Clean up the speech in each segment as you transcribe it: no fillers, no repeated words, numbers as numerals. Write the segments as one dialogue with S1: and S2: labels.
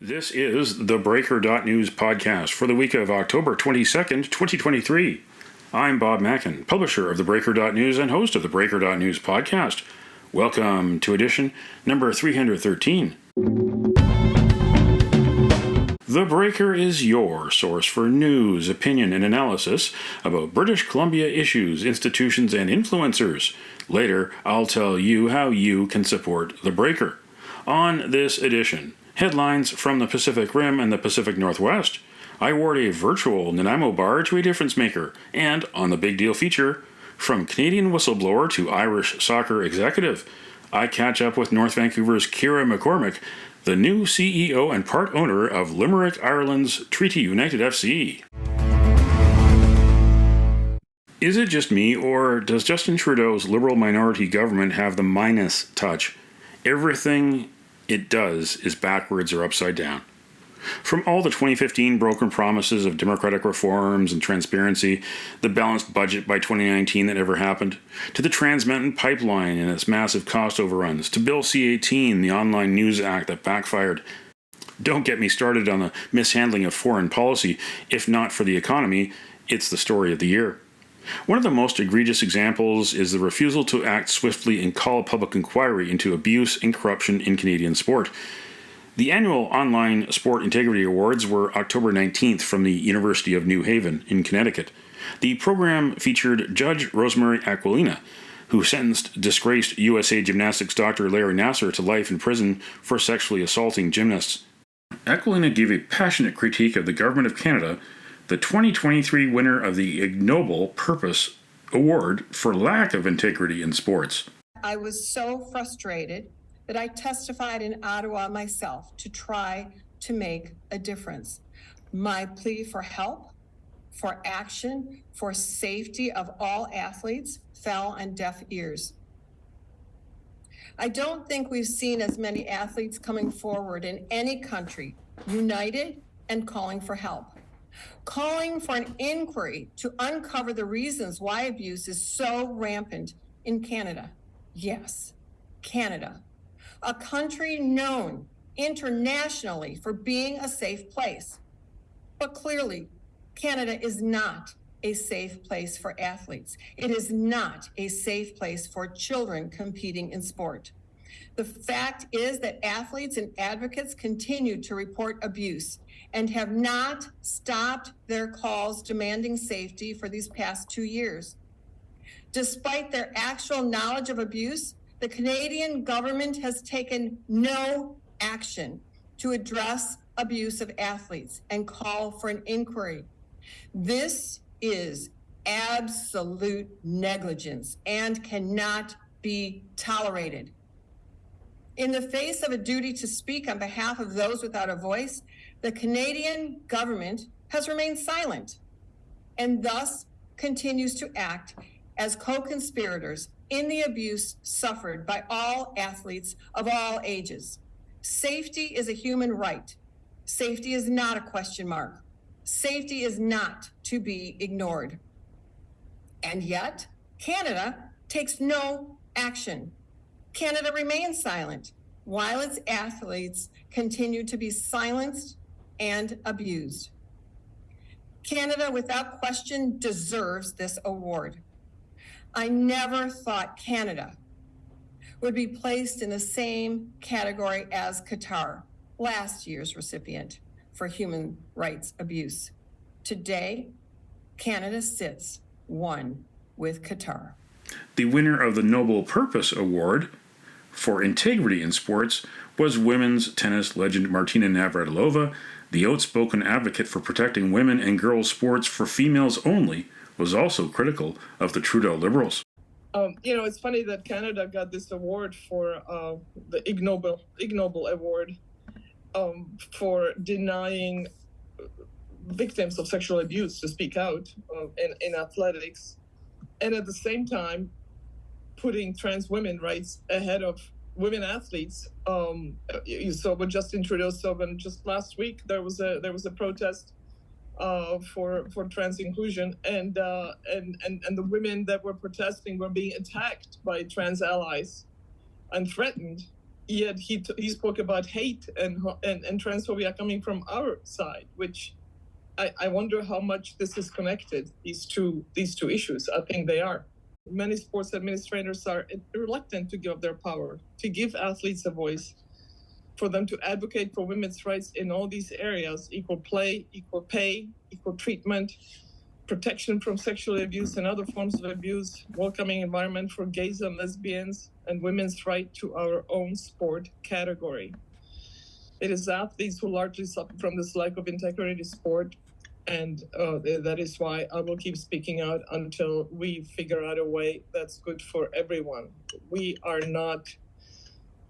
S1: This is the theBreaker.news podcast for the week of October 22nd, 2023. I'm Bob Mackin, publisher of theBreaker.news and host of the theBreaker.news podcast. Welcome to edition number 313. The Breaker is your source for news, opinion, and analysis about British Columbia issues, institutions, and influencers. Later, I'll tell you how you can support The Breaker. On this edition, headlines from the Pacific Rim and the Pacific Northwest. I award a virtual Nanaimo bar to a difference maker. And on the Big Deal feature, from Canadian whistleblower to Irish soccer executive, I catch up with North Vancouver's Ciara McCormack, the new CEO and part owner of Limerick, Ireland's Treaty United FC. Is it just me, or does Justin Trudeau's Liberal minority government have the minus touch? Everything it does is backwards or upside down. From all the 2015 broken promises of democratic reforms and transparency, the balanced budget by 2019 that never happened, to the Trans Mountain Pipeline and its massive cost overruns, to Bill C-18, the Online News Act that backfired. Don't get me started on the mishandling of foreign policy. If not for the economy, it's the story of the year. One of the most egregious examples is the refusal to act swiftly and call a public inquiry into abuse and corruption in Canadian sport. The annual Online Sport Integrity Awards were October 19th from the University of New Haven in Connecticut. The program featured Judge Rosemary Aquilina, who sentenced disgraced USA Gymnastics doctor Larry Nassar to life in prison for sexually assaulting gymnasts. Aquilina gave a passionate critique of the Government of Canada, the 2023 winner of the Ignoble Purpose Award for lack of integrity in sports.
S2: I was so frustrated that I testified in Ottawa myself to try to make a difference. My plea for help, for action, for safety of all athletes fell on deaf ears. I don't think we've seen as many athletes coming forward in any country, united and calling for help. Calling for an inquiry to uncover the reasons why abuse is so rampant in Canada. Yes, Canada. A country known internationally for being a safe place. But clearly, Canada is not a safe place for athletes. It is not a safe place for children competing in sport. The fact is that athletes and advocates continue to report abuse and have not stopped their calls demanding safety for these past 2 years. Despite their actual knowledge of abuse, the Canadian government has taken no action to address abuse of athletes and call for an inquiry. This is absolute negligence and cannot be tolerated. In the face of a duty to speak on behalf of those without a voice, the Canadian government has remained silent and thus continues to act as co-conspirators in the abuse suffered by all athletes of all ages. Safety is a human right. Safety is not a question mark. Safety is not to be ignored. And yet, Canada takes no action. Canada remains silent while its athletes continue to be silenced and abused. Canada, without question, deserves this award. I never thought Canada would be placed in the same category as Qatar, last year's recipient for human rights abuse. Today, Canada sits one with Qatar.
S1: The winner of the Noble Purpose Award for integrity in sports was women's tennis legend Martina Navratilova. The outspoken advocate for protecting women and girls' sports for females only was also critical of the Trudeau Liberals.
S3: It's funny that Canada got this award for the Ignoble Award for denying victims of sexual abuse to speak out in athletics, and at the same time putting trans women rights ahead of women athletes. You saw what Justin Trudeau said, and just last week there was a protest for trans inclusion, and the women that were protesting were being attacked by trans allies and threatened yet he spoke about hate and transphobia coming from our side, which I wonder how much this is connected, these two issues. I think they are. Many sports administrators are reluctant to give up their power, to give athletes a voice, for them to advocate for women's rights in all these areas: equal play, equal pay, equal treatment, protection from sexual abuse and other forms of abuse, welcoming environment for gays and lesbians, and women's right to our own sport category. It is athletes who largely suffer from this lack of integrity to sport, and that is why I will keep speaking out until we figure out a way that's good for everyone. We are not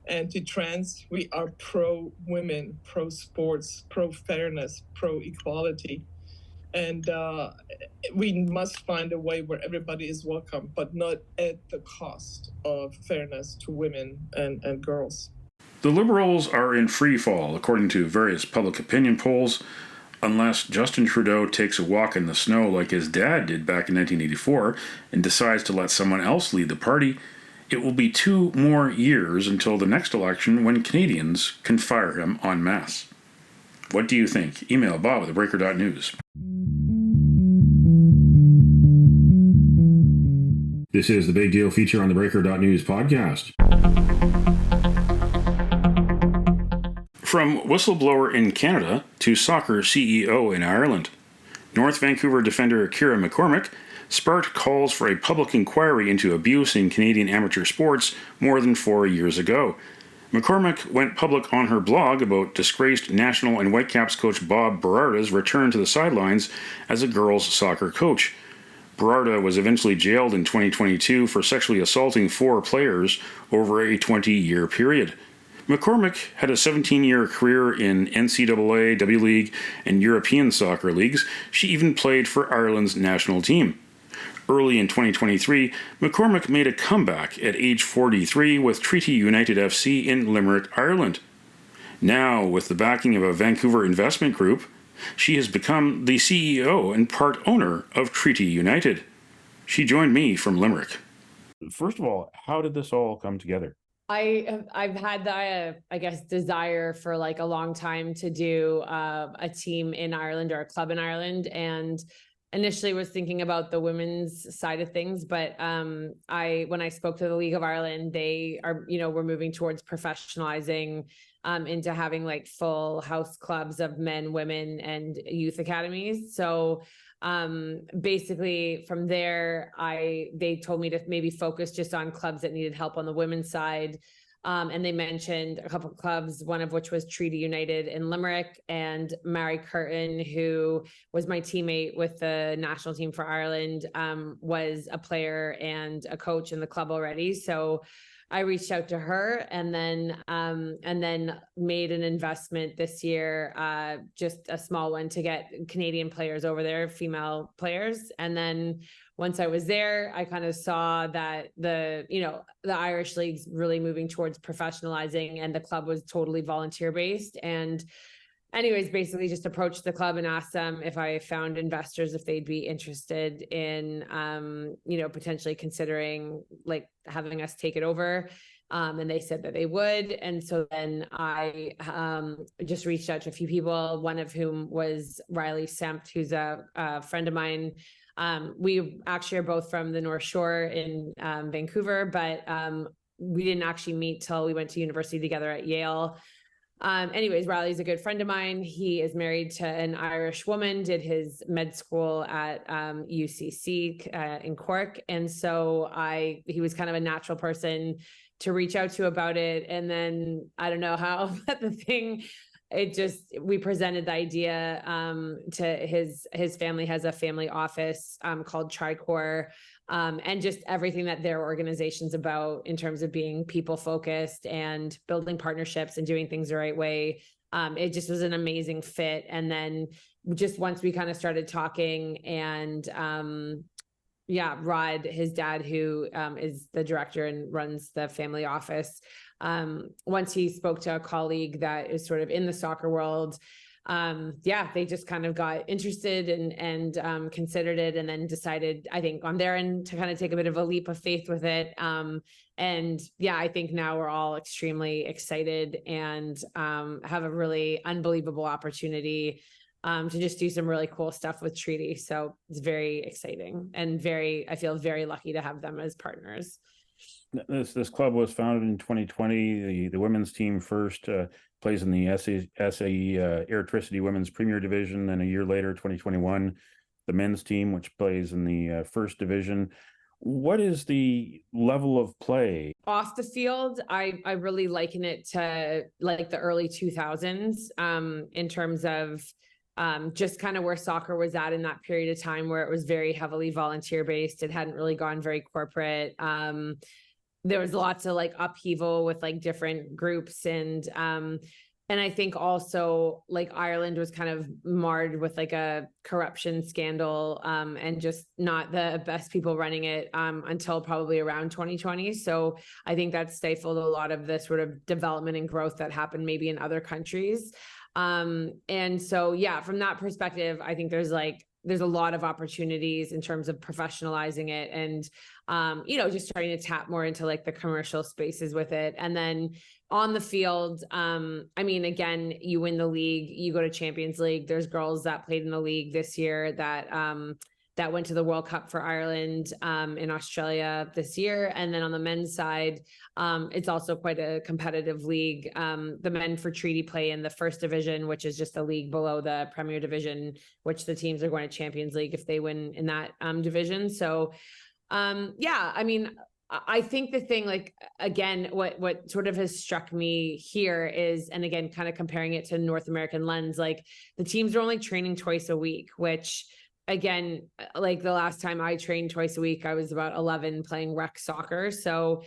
S3: anti-trans. We are pro-women, pro-sports, pro-fairness, pro-equality. And we must find a way where everybody is welcome, but not at the cost of fairness to women and girls.
S1: The Liberals are in free fall, according to various public opinion polls. Unless Justin Trudeau takes a walk in the snow like his dad did back in 1984 and decides to let someone else lead the party, it will be 2 more years until the next election when Canadians can fire him en masse. What do you think? Email Bob at theBreaker.news. This is the Big Deal feature on the Breaker.news podcast. From whistleblower in Canada to soccer CEO in Ireland, North Vancouver defender Ciara McCormack sparked calls for a public inquiry into abuse in Canadian amateur sports more than 4 years ago. McCormack went public on her blog about disgraced National and Whitecaps coach Bob Berarda's return to the sidelines as a girls' soccer coach. Berarda was eventually jailed in 2022 for sexually assaulting 4 players over a 20-year period. McCormack had a 17-year career in NCAA, W League, and European soccer leagues. She even played for Ireland's national team. Early in 2023, McCormack made a comeback at age 43 with Treaty United FC in Limerick, Ireland. Now, with the backing of a Vancouver investment group, she has become the CEO and part owner of Treaty United. She joined me from Limerick. First of all, how did this all come together?
S4: I've had the desire for like a long time to do a team in Ireland or a club in Ireland, and initially was thinking about the women's side of things, but when I spoke to the League of Ireland, they are, we're moving towards professionalizing into having like full house clubs of men, women, and youth academies. So basically from there, they told me to maybe focus just on clubs that needed help on the women's side. And they mentioned a couple of clubs, one of which was Treaty United in Limerick, and Mary Curtin, who was my teammate with the national team for Ireland, was a player and a coach in the club already. So I reached out to her and then made an investment this year, just a small one, to get Canadian players over there, female players. And then once I was there, I kind of saw that the Irish league's really moving towards professionalizing, and the club was totally volunteer based. And anyways, basically just approached the club and asked them if I found investors, if they'd be interested in, potentially considering like having us take it over. And they said that they would. And so then I just reached out to a few people, one of whom was Riley Sempt, who's a friend of mine. We actually are both from the North Shore in Vancouver, but we didn't actually meet till we went to university together at Yale. Anyways, Riley's a good friend of mine. He is married to an Irish woman, did his med school at UCC in Cork. And so he was kind of a natural person to reach out to about it. And then I don't know how, but we presented the idea to his family. Has a family office called Tricor, and just everything that their organization's about in terms of being people focused and building partnerships and doing things the right way. It just was an amazing fit. And then just once we kind of started talking, and Rod, his dad, who is the director and runs the family office, once he spoke to a colleague that is sort of in the soccer world, yeah, they just kind of got interested and considered it, and then decided, I think on their end, to kind of take a bit of a leap of faith with it. And yeah, I think now we're all extremely excited and have a really unbelievable opportunity to just do some really cool stuff with Treaty. So it's very exciting and I feel very lucky to have them as partners.
S1: This club was founded in 2020. The women's team first plays in the SAE Airtricity Women's Premier Division. Then a year later, 2021, the men's team, which plays in the first division. What is the level of play?
S4: Off the field, I really liken it to like the early 2000s in terms of just kind of where soccer was at in that period of time, where it was very heavily volunteer based. It hadn't really gone very corporate. There was lots of like upheaval with like different groups, and I think also like Ireland was kind of marred with like a corruption scandal and just not the best people running it until probably around 2020. So I think that stifled a lot of the sort of development and growth that happened maybe in other countries. And so, yeah, from that perspective, I think there's a lot of opportunities in terms of professionalizing it and, just starting to tap more into like the commercial spaces with it. And then on the field, again, you win the league, you go to Champions League. There's girls that played in the league this year that went to the World Cup for Ireland in Australia this year. And then on the men's side, it's also quite a competitive league. The men for Treaty play in the first division, which is just a league below the Premier Division, which the teams are going to Champions League if they win in that division. So, I think the thing, like, again, what sort of has struck me here is, and again, kind of comparing it to North American lens, like the teams are only training twice a week, which again, like the last time I trained twice a week, I was about 11 playing rec soccer. So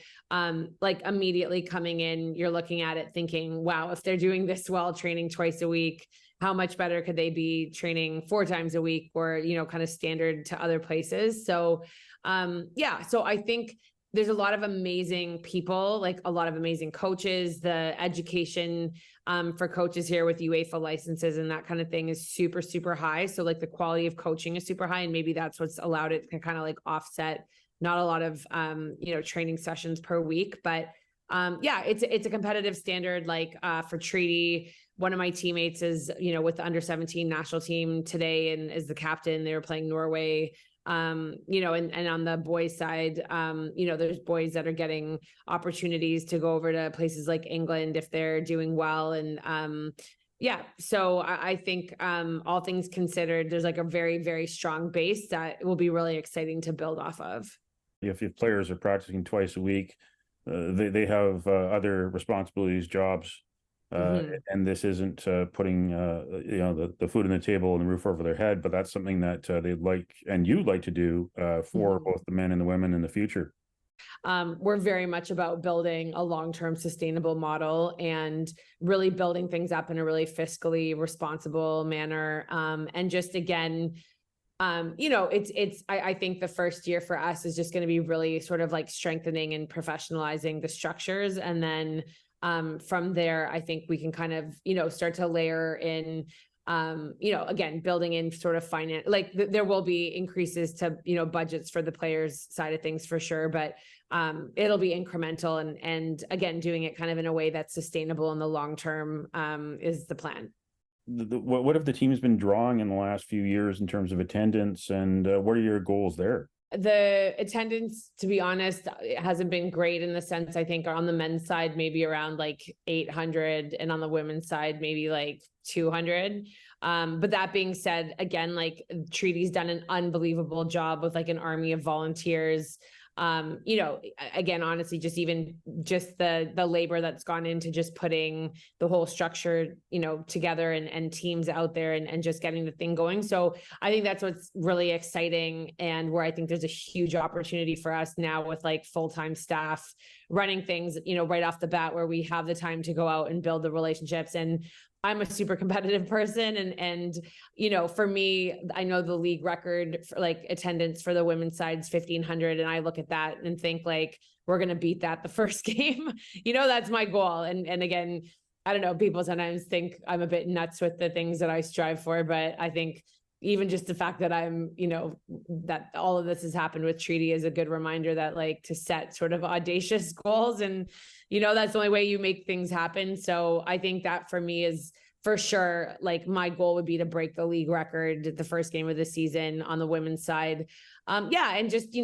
S4: like immediately coming in, you're looking at it thinking, wow, if they're doing this well, training twice a week, how much better could they be training 4 times a week, or, kind of standard to other places. So so I think there's a lot of amazing people, like a lot of amazing coaches. The education for coaches here with UEFA licenses and that kind of thing is super, super high. So like the quality of coaching is super high. And maybe that's what's allowed it to kind of like offset not a lot of, training sessions per week. But it's a competitive standard. Like for Treaty, one of my teammates is, with the under 17 national team today and is the captain. They were playing Norway. And on the boys side, there's boys that are getting opportunities to go over to places like England if they're doing well. And so I think all things considered, there's like a very, very strong base that will be really exciting to build off of.
S1: If players are practicing twice a week, they have other responsibilities, jobs. And this isn't putting the food on the table and the roof over their head, but that's something that they'd like, and you'd like to do for both the men and the women in the future.
S4: We're very much about building a long-term sustainable model and really building things up in a really fiscally responsible manner. And just again, I think the first year for us is just going to be really sort of like strengthening and professionalizing the structures, and then from there, I think we can kind of, start to layer in, again, building in sort of finance, like there will be increases to, budgets for the players side of things for sure, but it'll be incremental and again, doing it kind of in a way that's sustainable in the long term is the plan.
S1: What have the teams been drawing in the last few years in terms of attendance, and what are your goals there?
S4: The attendance, to be honest, it hasn't been great in the sense, I think on the men's side, maybe around like 800, and on the women's side, maybe like 200. But that being said, again, like Treaty's done an unbelievable job with like an army of volunteers. Again, honestly, just the labor that's gone into just putting the whole structure, together and teams out there and just getting the thing going. So I think that's what's really exciting, and where I think there's a huge opportunity for us now with like full-time staff running things, right off the bat, where we have the time to go out and build the relationships. And I'm a super competitive person. And, for me, I know the league record for like attendance for the women's side is 1,500. And I look at that and think like, we're going to beat that the first game, that's my goal. And again, I don't know, people sometimes think I'm a bit nuts with the things that I strive for, but I think even just the fact that I'm, that all of this has happened with Treaty is a good reminder that, like, to set sort of audacious goals, and, that's the only way you make things happen. So I think that for me is for sure, like, my goal would be to break the league record the first game of the season on the women's side. And just,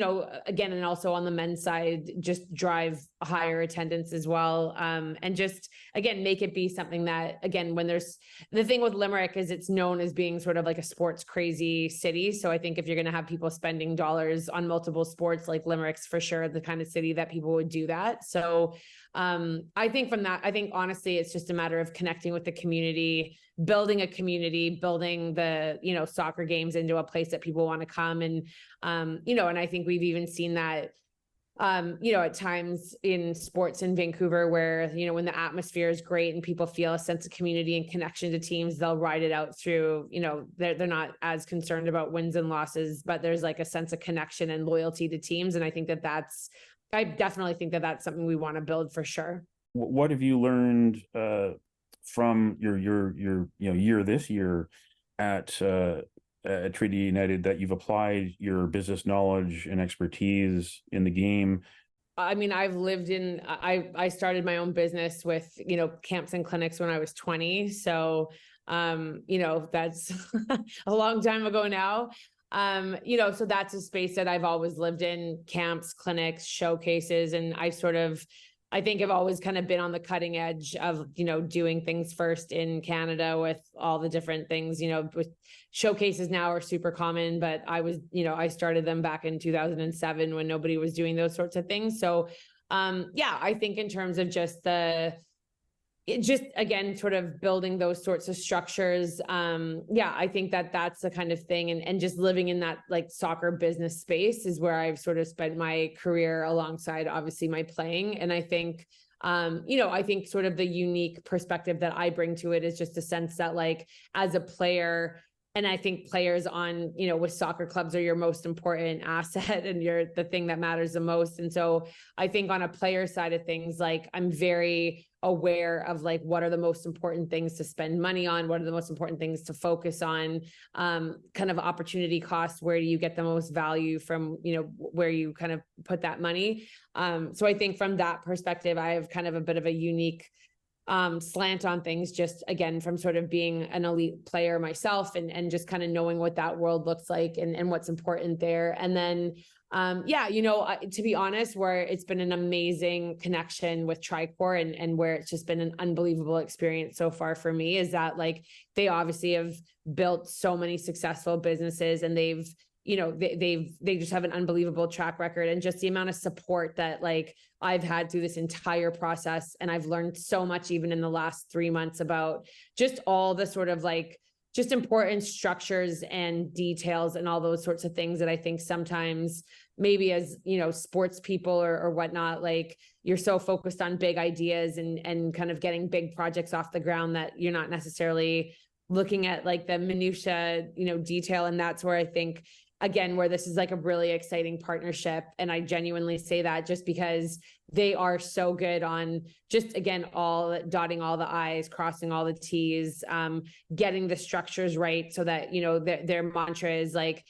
S4: again, and also on the men's side, just drive higher attendance as well. And just, again, make it be something that, again, when there's the thing with Limerick is it's known as being sort of like a sports crazy city. So I think if you're going to have people spending dollars on multiple sports, like Limerick's for sure the kind of city that people would do that. So I think from that, I think honestly, it's just a matter of connecting with the community, building a community, building the, soccer games into a place that people want to come. And, and I think we've even seen that, at times in sports in Vancouver where, when the atmosphere is great and people feel a sense of community and connection to teams, they'll ride it out through, they're not as concerned about wins and losses, but there's like a sense of connection and loyalty to teams. And I think I definitely think that that's something we want to build for sure.
S5: What have you learned from your year this year at Treaty United that you've applied your business knowledge and expertise in the game?
S4: I mean, I've lived in, I started my own business with, camps and clinics when I was 20. So, that's a long time ago now. So that's a space that I've always lived in: camps, clinics, showcases. And I think I've always kind of been on the cutting edge of, doing things first in Canada with all the different things, with showcases now are super common, but I started them back in 2007 when nobody was doing those sorts of things. So, I think in terms of again, sort of building those sorts of structures. I think that's the kind of thing. And just living in that like soccer business space is where I've sort of spent my career alongside obviously my playing. And I think, I think sort of the unique perspective that I bring to it is just a sense that, like, as a player, and I think players on, with soccer clubs are your most important asset and you're the thing that matters the most. And so I think on a player side of things, like, I'm very aware of like, what are the most important things to spend money on? What are the most important things to focus on? Kind of opportunity costs. Where do you get the most value from, where you kind of put that money? So I think from that perspective, I have kind of a bit of a unique slant on things, just again, from sort of being an elite player myself and just kind of knowing what that world looks like and what's important there. And then, to be honest, where it's been an amazing connection with Tricor and where it's just been an unbelievable experience so far for me is that, like, they obviously have built so many successful businesses and they just have an unbelievable track record, and just the amount of support that, like, I've had through this entire process. And I've learned so much even in the last 3 months about just all the sort of like just important structures and details and all those sorts of things that I think sometimes maybe as, sports people or whatnot, like, you're so focused on big ideas and kind of getting big projects off the ground that you're not necessarily looking at like the minutia, detail. And that's where I think, again, where this is like a really exciting partnership. And I genuinely say that just because they are so good on just, again, dotting all the I's, crossing all the T's, getting the structures right so that, their mantra is like,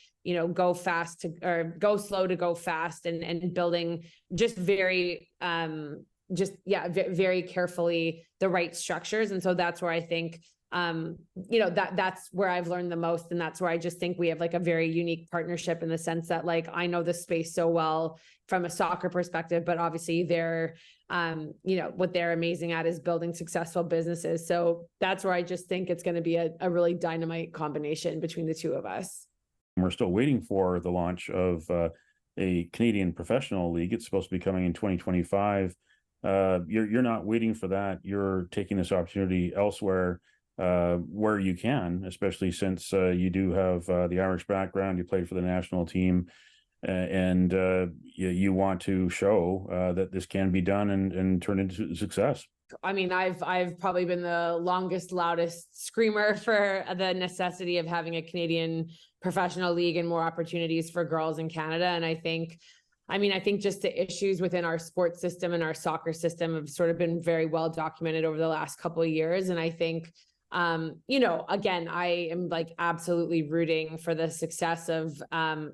S4: go fast or go slow to go fast, and building just very, very carefully the right structures. And so that's where I think, that's where I've learned the most. And that's where I just think we have like a very unique partnership in the sense that, like, I know the space so well from a soccer perspective, but obviously they're, what they're amazing at is building successful businesses. So that's where I just think it's going to be a really dynamite combination between the two of us.
S5: We're still waiting for the launch of a Canadian professional league. It's supposed to be coming in 2025. You're not waiting for that. You're taking this opportunity elsewhere where you can, especially since you do have the Irish background. You played for the national team, and you want to show that this can be done and turn into success.
S4: I mean, I've probably been the longest, loudest screamer for the necessity of having a Canadian professional league and more opportunities for girls in Canada. And I think, I mean, I think just the issues within our sports system and our soccer system have sort of been very well documented over the last couple of years. And I think, you know, again, I am like absolutely rooting for the success of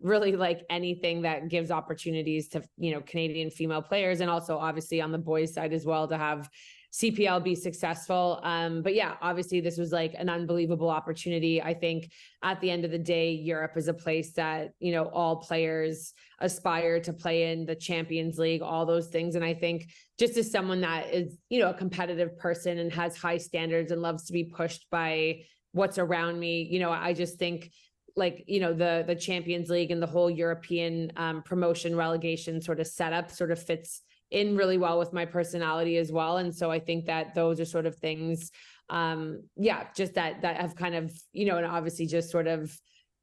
S4: really like anything that gives opportunities to, you know, Canadian female players, and also obviously on the boys' side as well, to have CPL be successful. But yeah, obviously this was like an unbelievable opportunity. I think at the end of the day, Europe is a place that, you know, all players aspire to play in, the Champions League, all those things. And I think just as someone that is, you know, a competitive person and has high standards and loves to be pushed by what's around me, you know, I just think like, you know, the Champions League and the whole European promotion relegation sort of setup sort of fits in really well with my personality as well. And so I think that those are sort of things, yeah, just that have kind of, you know, and obviously just sort of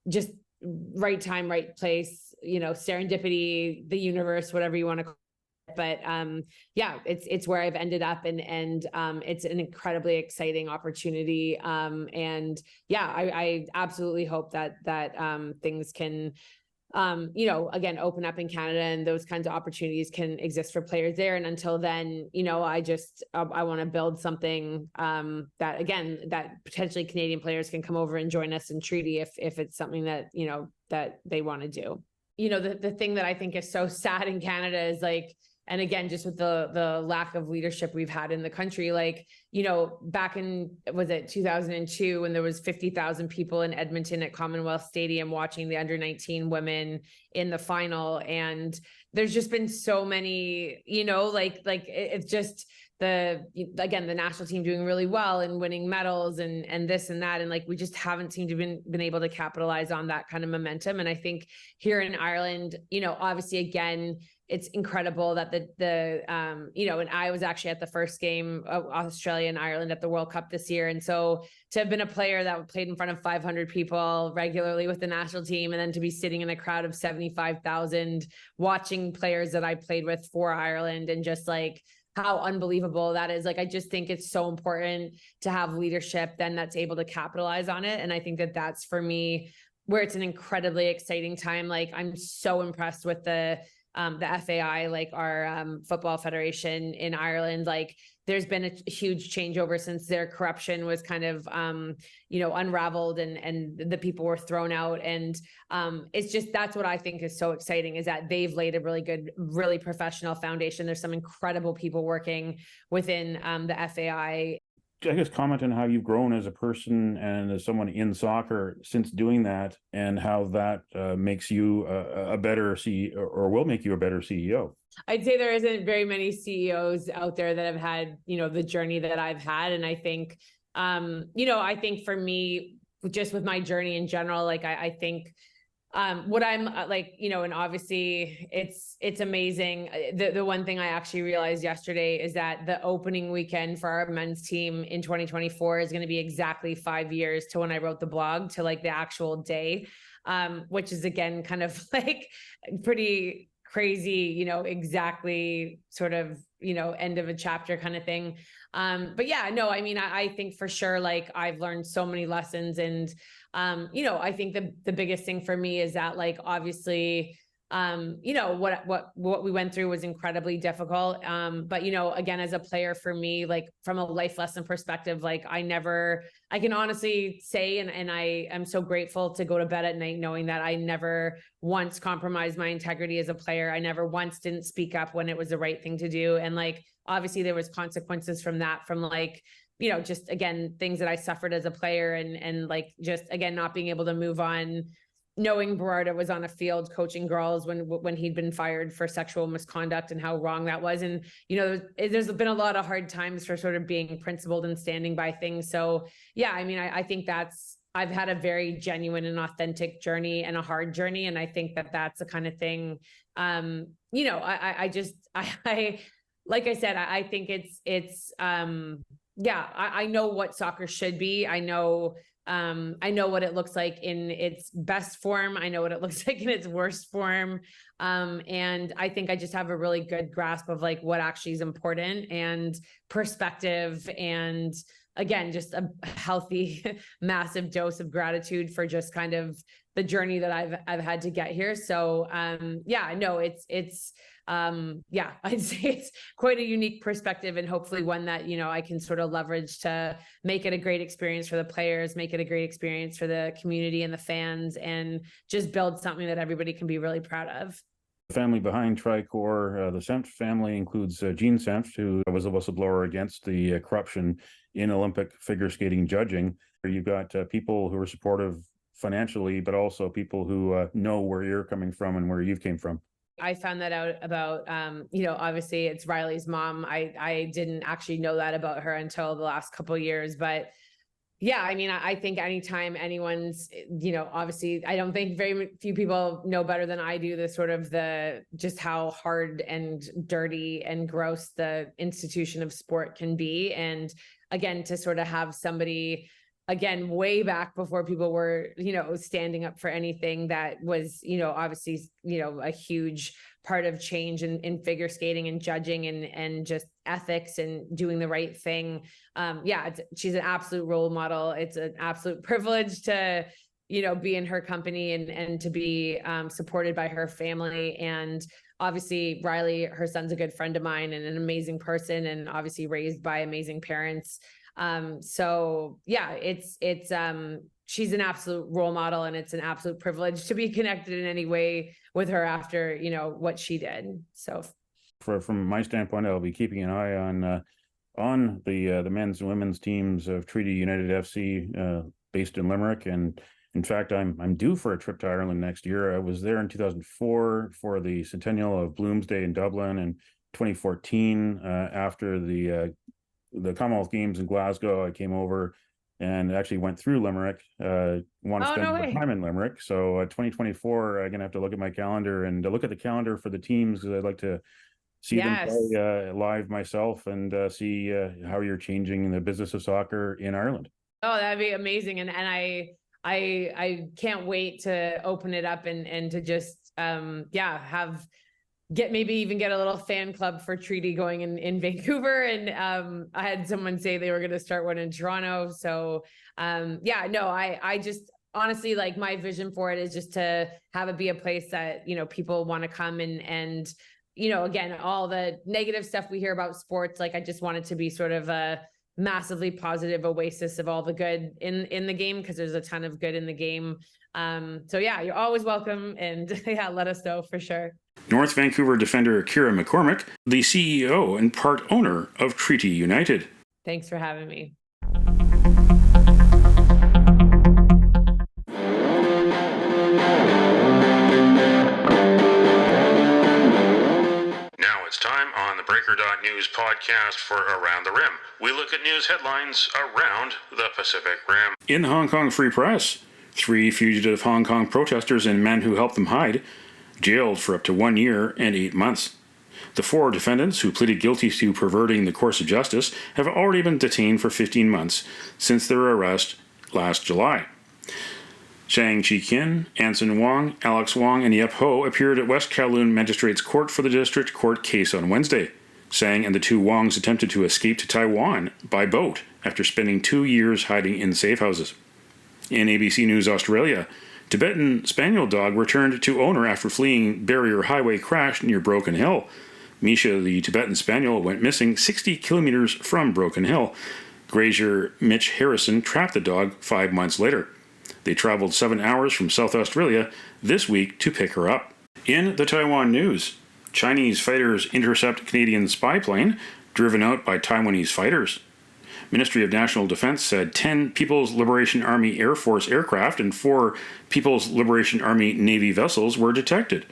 S4: just right time, right place, you know, serendipity, the universe, whatever you want to call it. But yeah, it's where I've ended up, and it's an incredibly exciting opportunity. And yeah, I absolutely hope that things can, you know, again, open up in Canada, and those kinds of opportunities can exist for players there. And until then, you know, I want to build something that, again, that potentially Canadian players can come over and join us in treaty if it's something that, you know, that they want to do. You know, the thing that I think is so sad in Canada is like, and again, just with the lack of leadership we've had in the country, like, you know, back in, was it 2002, when there was 50,000 people in Edmonton at Commonwealth Stadium watching the under-19 women in the final. And there's just been so many, you know, like it's just the national team doing really well and winning medals and this and that. And like, we just haven't seemed to been able to capitalize on that kind of momentum. And I think here in Ireland, you know, obviously, again, it's incredible that the you know, and I was actually at the first game of Australia and Ireland at the World Cup this year. And so to have been a player that played in front of 500 people regularly with the national team, and then to be sitting in a crowd of 75,000 watching players that I played with for Ireland, and just like how unbelievable that is. Like, I just think it's so important to have leadership then that's able to capitalize on it. And I think that that's, for me, where it's an incredibly exciting time. Like, I'm so impressed with the FAI, like our football federation in Ireland. Like, there's been a huge changeover since their corruption was kind of, you know, unraveled and the people were thrown out. And it's just, that's what I think is so exciting, is that they've laid a really good, really professional foundation. There's some incredible people working within the FAI.
S5: I guess comment on how you've grown as a person and as someone in soccer since doing that, and how that makes you a better CEO, or will make you a better CEO.
S4: I'd say there isn't very many CEOs out there that have had, you know, the journey that I've had. And I think, you know, I think for me, just with my journey in general, like, I think what I'm like, you know, and obviously it's amazing. The one thing I actually realized yesterday is that the opening weekend for our men's team in 2024 is going to be exactly 5 years to when I wrote the blog, to like the actual day, which is, again, kind of like pretty crazy, you know, exactly sort of, you know, end of a chapter kind of thing. But yeah, no, I mean, I think for sure, like, I've learned so many lessons. And, you know, I think the biggest thing for me is that, like, obviously, you know, what we went through was incredibly difficult. But, you know, again, as a player, for me, like, from a life lesson perspective, like, I can honestly say, and I am so grateful to go to bed at night knowing that I never once compromised my integrity as a player. I never once didn't speak up when it was the right thing to do. And, like, obviously there was consequences from that, from, like, you know, just, again, things that I suffered as a player, and like, just, again, not being able to move on, knowing Berardo was on a field coaching girls when he'd been fired for sexual misconduct, and how wrong that was. And, you know, there's been a lot of hard times for sort of being principled and standing by things. So yeah, I mean, I think I've had a very genuine and authentic journey, and a hard journey. And I think that that's the kind of thing, you know, I like I said, I think it's yeah, I know what soccer should be. I know what it looks like in its best form. I know what it looks like in its worst form. And I think I just have a really good grasp of, like, what actually is important, and perspective, and again, just a healthy, massive dose of gratitude for just kind of the journey that I've had to get here. So, I'd say it's quite a unique perspective, and hopefully one that, I can sort of leverage to make it a great experience for the players, make it a great experience for the community and the fans, and just build something that everybody can be really proud of.
S5: The family behind Tricor, the Senft family, includes Jean Senft, who was a whistleblower against the corruption in Olympic figure skating judging. You've got people who are supportive financially, but also people who know where you're coming from and where you've came from.
S4: I found that out about, obviously it's Riley's mom. I didn't actually know that about her until the last couple of years, but yeah, I mean, I think anytime anyone's, obviously I don't think very few people know better than I do the sort of just how hard and dirty and gross the institution of sport can be. And again, to sort of have somebody, again, way back before people were, standing up for anything, that was, obviously, a huge part of change in figure skating and judging and just ethics and doing the right thing. She's an absolute role model. It's an absolute privilege to, be in her company and to be supported by her family. And obviously Riley, her son's a good friend of mine and an amazing person, and obviously raised by amazing parents. She's an absolute role model, and it's an absolute privilege to be connected in any way with her after, what she did. So
S5: from my standpoint, I'll be keeping an eye on the men's and women's teams of Treaty United FC based in Limerick. And in fact, I'm due for a trip to Ireland next year. I was there in 2004 for the centennial of Bloomsday in Dublin, and 2014 after the Commonwealth Games in Glasgow. I came over and actually went through Limerick. Want to spend more time in Limerick. So 2024, I'm going to have to look at my calendar and look at the calendar for the teams, because I'd like to see them play live myself, and see how you're changing the business of soccer in Ireland.
S4: Oh, that'd be amazing. And I can't wait to open it up and to just, maybe even get a little fan club for Treaty going in Vancouver. And I had someone say they were going to start one in Toronto. So I just honestly, like, my vision for it is just to have it be a place that, people want to come and, again, all the negative stuff we hear about sports, like, I just want it to be sort of a massively positive oasis of all the good in the game, because there's a ton of good in the game. You're always welcome, and let us know for sure.
S1: North Vancouver defender Ciara McCormack, the CEO and part owner of Treaty United.
S4: Thanks for having me.
S1: Now it's time on the theBreaker.news podcast for Around the Rim. We look at news headlines around the Pacific Rim. In the Hong Kong Free Press, 3 fugitive Hong Kong protesters and men who helped them hide jailed for up to 1 year and 8 months. The 4 defendants, who pleaded guilty to perverting the course of justice, have already been detained for 15 months since their arrest last July. Zhang Chi-kin, Anson Wong, Alex Wong, and Yep Ho appeared at West Kowloon Magistrates Court for the District Court case on Wednesday. Zhang and the 2 Wongs attempted to escape to Taiwan by boat after spending 2 years hiding in safe houses. In ABC News Australia, Tibetan Spaniel dog returned to owner after fleeing barrier highway crash near Broken Hill. Misha, the Tibetan Spaniel, went missing 60 kilometers from Broken Hill. Grazier Mitch Harrison trapped the dog 5 months later. They traveled 7 hours from South Australia this week to pick her up. In the Taiwan news, Chinese fighters intercept Canadian spy plane driven out by Taiwanese fighters. Ministry of National Defense said 10 People's Liberation Army Air Force aircraft and 4 People's Liberation Army Navy vessels were detected.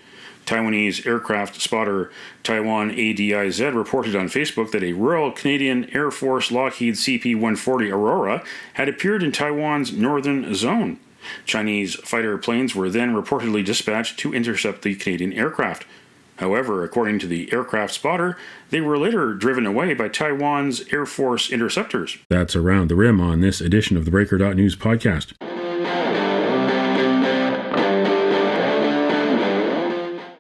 S1: Taiwanese aircraft spotter Taiwan ADIZ reported on Facebook that a Royal Canadian Air Force Lockheed CP-140 Aurora had appeared in Taiwan's northern zone. Chinese fighter planes were then reportedly dispatched to intercept the Canadian aircraft. However, according to the aircraft spotter, they were later driven away by Taiwan's Air Force interceptors. That's Around the Rim on this edition of the Breaker.news podcast.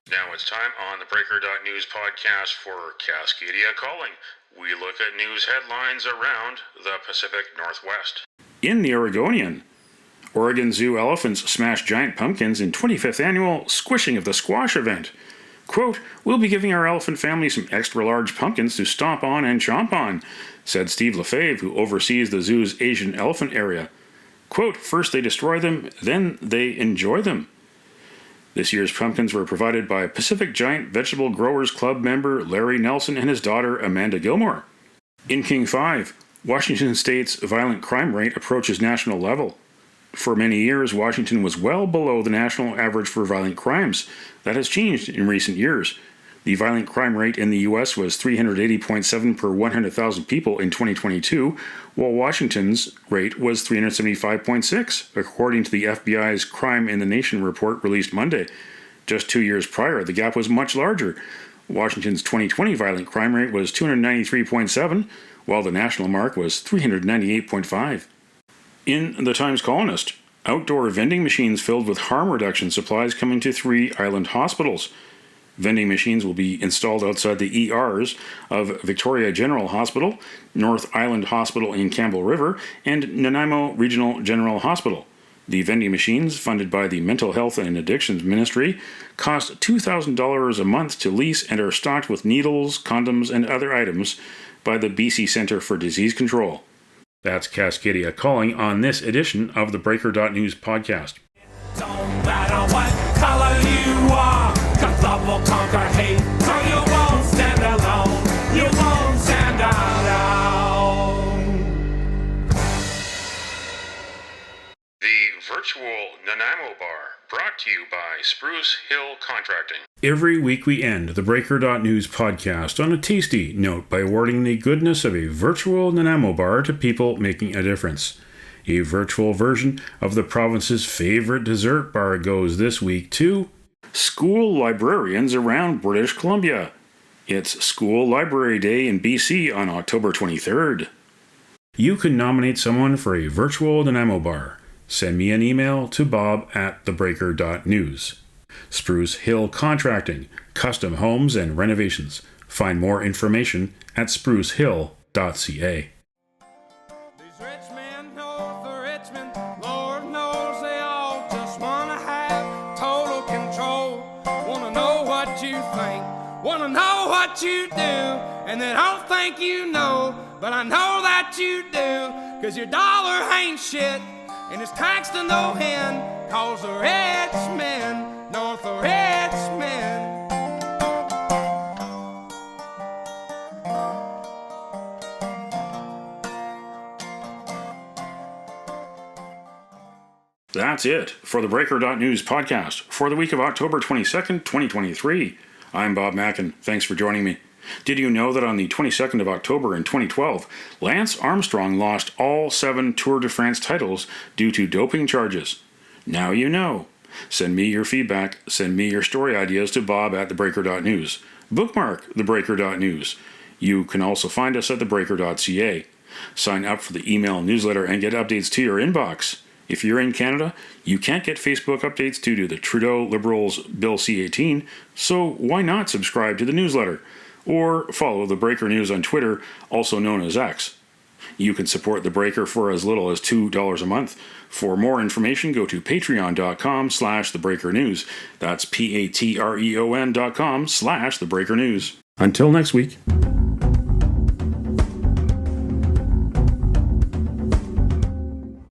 S1: Now it's time on the Breaker.news News podcast for Cascadia Calling. We look at news headlines around the Pacific Northwest. In the Oregonian, Oregon Zoo elephants smash giant pumpkins in 25th annual Squishing of the Squash event. Quote, "We'll be giving our elephant family some extra large pumpkins to stomp on and chomp on," said Steve Lefebvre, who oversees the zoo's Asian elephant area. Quote, "First they destroy them, then they enjoy them." This year's pumpkins were provided by Pacific Giant Vegetable Growers Club member Larry Nelson and his daughter Amanda Gilmore. In King 5, Washington State's violent crime rate approaches national level. For many years, Washington was well below the national average for violent crimes. That has changed in recent years. The violent crime rate in the U.S. was 380.7 per 100,000 people in 2022, while Washington's rate was 375.6, according to the FBI's Crime in the Nation report released Monday. Just 2 years prior, the gap was much larger. Washington's 2020 violent crime rate was 293.7, while the national mark was 398.5. In the Times Colonist, outdoor vending machines filled with harm reduction supplies coming to 3 island hospitals. Vending machines will be installed outside the ERs of Victoria General Hospital, North Island Hospital in Campbell River, and Nanaimo Regional General Hospital. The vending machines, funded by the Mental Health and Addictions Ministry, cost $2,000 a month to lease and are stocked with needles, condoms, and other items by the BC Centre for Disease Control. That's Cascadia Calling on this edition of the Breaker.news podcast.
S6: Don't matter what color you are, 'cause love will conquer hate, so you won't stand alone, you won't stand alone.
S1: The virtual Nanaimo Bar, brought to you by Spruce Hill Contracting. Every week we end the Breaker.news podcast on a tasty note by awarding the goodness of a virtual Nanaimo bar to people making a difference. A virtual version of the province's favorite dessert bar goes this week to school librarians around British Columbia. It's School Library Day in BC on October 23rd. You can nominate someone for a virtual Nanaimo bar. Send me an email to bob@theBreaker.news. Spruce Hill Contracting, custom homes and renovations. Find more information at sprucehill.ca.
S6: These rich men north of Richmond, Lord knows they all just wanna have total control. Wanna know what you think, wanna know what you do, and they don't think you know, but I know that you do, 'cause your dollar ain't shit, and it's taxed to no end, 'cause the rich men north of Richmond.
S1: That's it for the Breaker.news podcast for the week of October 22nd, 2023. I'm Bob Mackin. Thanks for joining me. Did you know that on the 22nd of October in 2012, Lance Armstrong lost all 7 Tour de France titles due to doping charges? Now you know. Send me your feedback. Send me your story ideas to bob@theBreaker.news. Bookmark theBreaker.news. You can also find us at theBreaker.ca. Sign up for the email newsletter and get updates to your inbox. If you're in Canada, you can't get Facebook updates due to the Trudeau Liberals Bill C-18, so why not subscribe to the newsletter? Or follow The Breaker News on Twitter, also known as X. You can support The Breaker for as little as $2 a month. For more information, go to patreon.com/thebreakernews. That's patreon.com/thebreakernews. Until next week.